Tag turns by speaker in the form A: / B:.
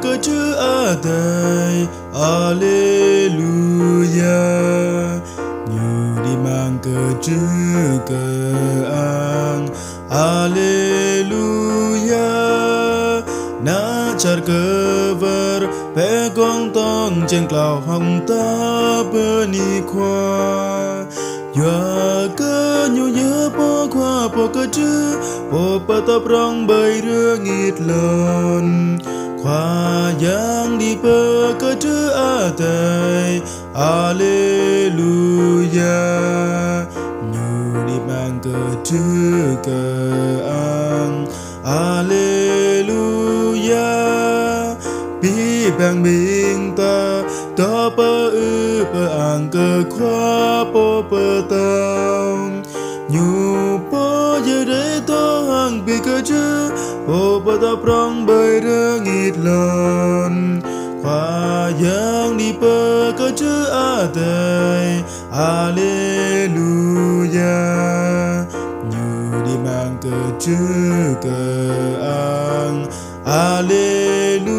A: cơ chứ ở đây. Alleluia. Như đi mang cơ chứ cơ ang. Alleluia. Na char cơ ver bé con tông trên clouds hồng ta bơ ni khoa. Dọa cơ nhu nhớ bó khoa bó cơ chứ bó bơ tập rong bơi rương ít lòn. Khoa giang đi bơ cơ chứ ở đây. Alleluia. Như đi mang cơ chứ cơ ang. Alleluia. Bi bang bing ta ta bơ ư bơ ang cơ khoa bơ bơ tang. Nhu bơ giờ để ta hàng bi cơ chứ bơ bơ ta prong bơi rương ít lon. Khoa giang đi bơ cơ chứ ở đây. Alleluia. Như đi mang cơ chứ cơ ang. Alleluia.